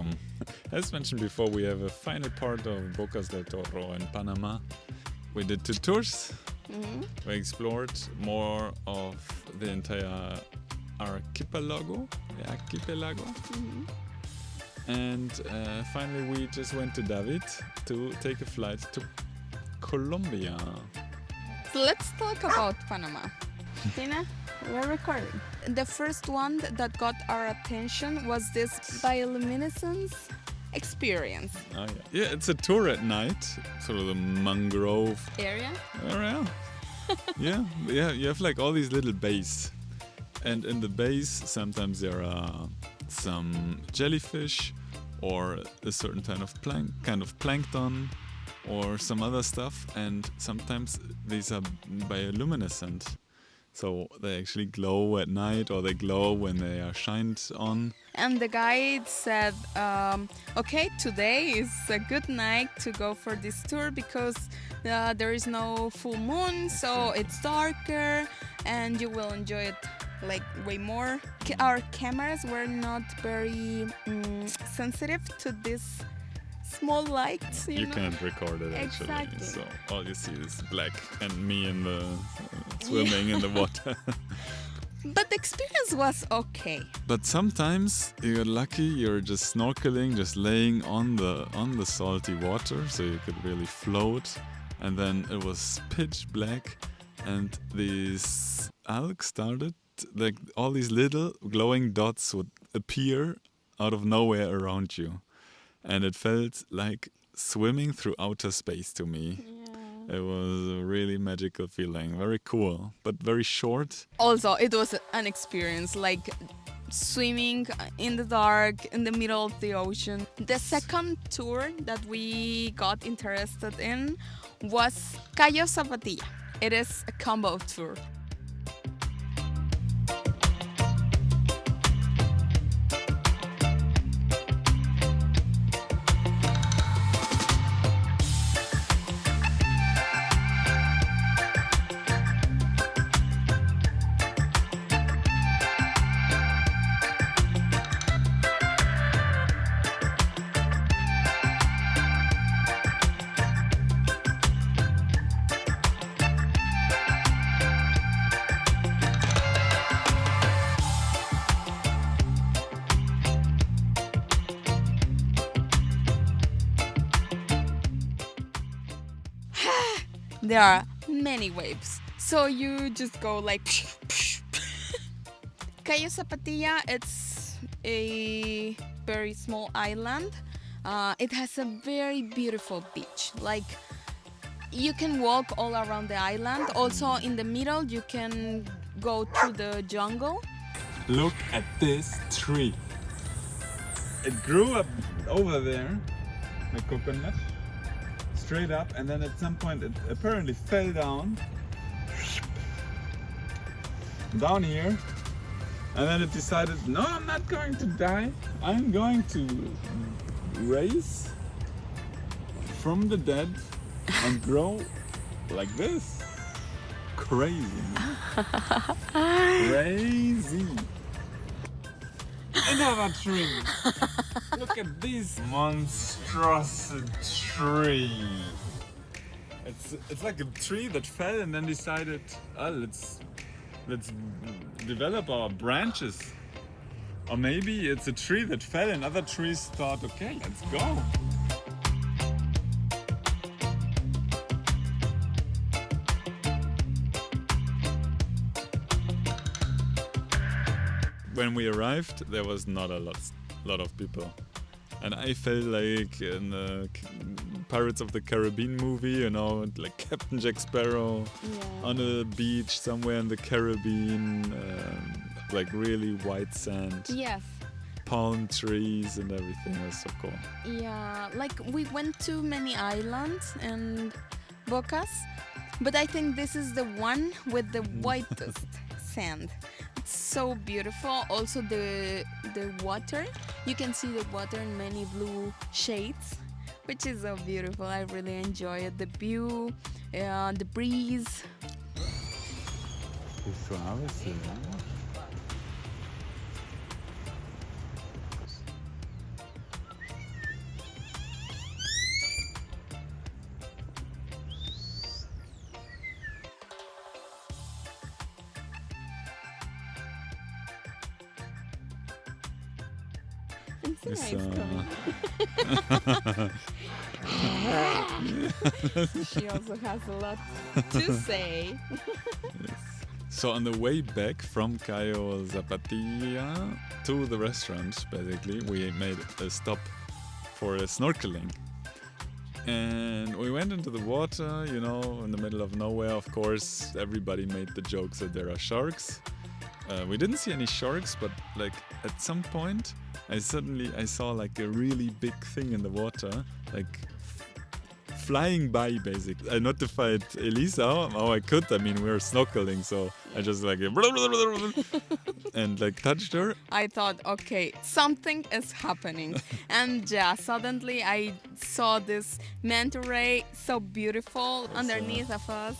welcome. As mentioned before, we have a final part of Bocas del Toro in Panama. We did 2 tours. We explored more of the entire archipelago. And finally we just went to David to take a flight to Colombia. So let's talk about Panama. Tina, we're recording. The first one that got our attention was this bioluminiscence experience. Oh, yeah, it's a tour at night, sort of the mangrove Area? Yeah, you have like all these little bays. And in the bays, sometimes there are some jellyfish or a certain kind of plankton or some other stuff. And sometimes these are bioluminescent. So they actually glow at night or they glow when they are shined on. And the guide said, okay, today is a good night to go for this tour because there is no full moon, so it's darker and you will enjoy it like way more. Our cameras were not very sensitive to this small lights. You know? Can't record it actually. Exactly. So all you see is black and me in the swimming in the water. But the experience was okay. But sometimes you're lucky, you're just snorkeling, just laying on the salty water, so you could really float. And then it was pitch black, and these algae started, like all these little glowing dots would appear out of nowhere around you. And it felt like swimming through outer space to me. Yeah. It was a really magical feeling. Very cool, but very short. Also, it was an experience, like swimming in the dark, in the middle of the ocean. The second tour that we got interested in was Cayo Zapatilla. It is a combo tour. There are many waves, so you just go like Cayo Zapatilla, it's a very small island. It has a very beautiful beach. Like you can walk all around the island. Also in the middle you can go through the jungle. Look at this tree. It grew up over there, the coconut. Straight up, and then at some point it apparently fell down here, and then it decided, no, I'm not going to die, I'm going to rise from the dead and grow like this. Crazy. Crazy. Another tree. Look at this monstrous tree. It's like a tree that fell and then decided, oh, let's develop our branches. Or maybe it's a tree that fell and other trees thought, okay, let's go. When we arrived, there was not a lot of people. And I felt like in the Pirates of the Caribbean movie, you know, like Captain Jack Sparrow on a beach somewhere in the Caribbean, like really white sand. Yes. Palm trees and everything. It was so cool. Yeah, like we went to many islands and Bocas, but I think this is the one with the whitest sand. It's so beautiful. Also the water, you can see the water in many blue shades, which is so beautiful. I really enjoy it. The view, the breeze. Qué suave se ve. We Insina is saw. coming. She also has a lot to say. So on the way back from Cayo Zapatilla to the restaurant, basically, we made a stop for snorkeling. And we went into the water, you know, in the middle of nowhere. Of course, everybody made the jokes that there are sharks. We didn't see any sharks, but like at some point, I saw like a really big thing in the water, like flying by, basically. I notified Elisa how I could. I mean, we were snorkeling, so I just like and like touched her. I thought, okay, something is happening. And yeah, suddenly I saw this manta ray, so beautiful, underneath of us.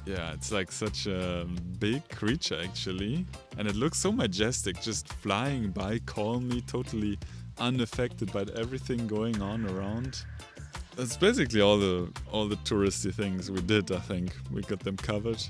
Yeah, it's like such a big creature actually, and it looks so majestic, just flying by calmly, totally unaffected by everything going on around. That's basically all the touristy things we did. I think we got them covered.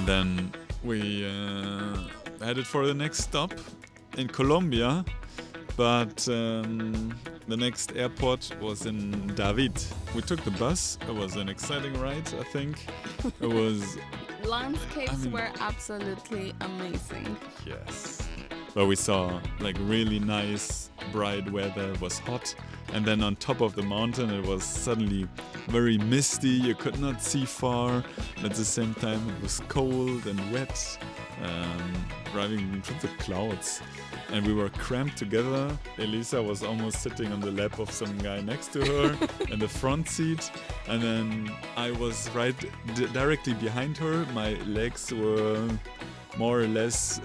Then we headed for the next stop in Colombia, but the next airport was in David. We took the bus. It was an exciting ride, I think. It was... Landscapes were absolutely amazing. Yes. But we saw like really nice, bright weather. It was hot. And then on top of the mountain, it was suddenly very misty. You could not see far. At the same time, it was cold and wet, driving through the clouds. And we were cramped together. Elisa was almost sitting on the lap of some guy next to her in the front seat. And then I was right directly behind her. My legs were more or less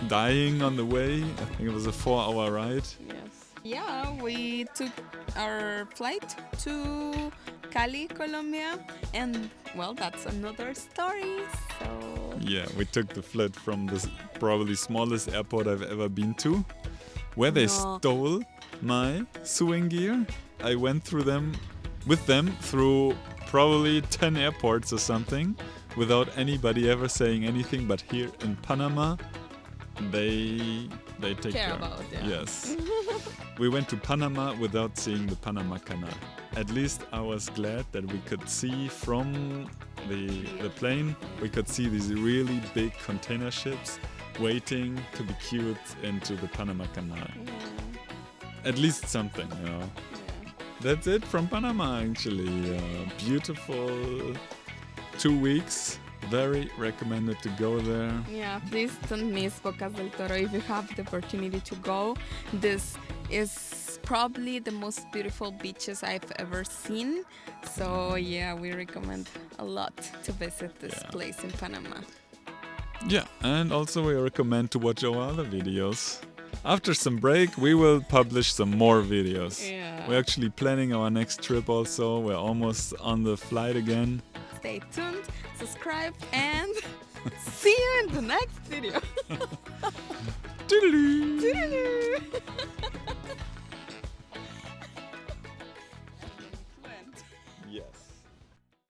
dying on the way. I think it was a 4-hour ride. Yes. Yeah, we took our flight to Cali, Colombia, and well, that's another story. So yeah, we took the flight from the probably smallest airport I've ever been to, where they stole my sewing gear. I went with them through probably 10 airports or something, without anybody ever saying anything. But here in Panama, they take care about it. Yes. We went to Panama without seeing the Panama Canal. At least I was glad that we could see from the plane, we could see these really big container ships waiting to be queued into the Panama Canal. Yeah. At least something, you know. Yeah. That's it from Panama, actually. Beautiful 2 weeks. Very recommended to go there. Yeah, please don't miss Bocas del Toro if you have the opportunity to go. This is probably the most beautiful beaches I've ever seen. So yeah, we recommend a lot to visit this place in Panama. Yeah, and also we recommend to watch our other videos. After some break, we will publish some more videos. Yeah. We're actually planning our next trip also. We're almost on the flight again. Stay tuned, subscribe, and see you in the next video. Toodaloo! Toodaloo! Yes.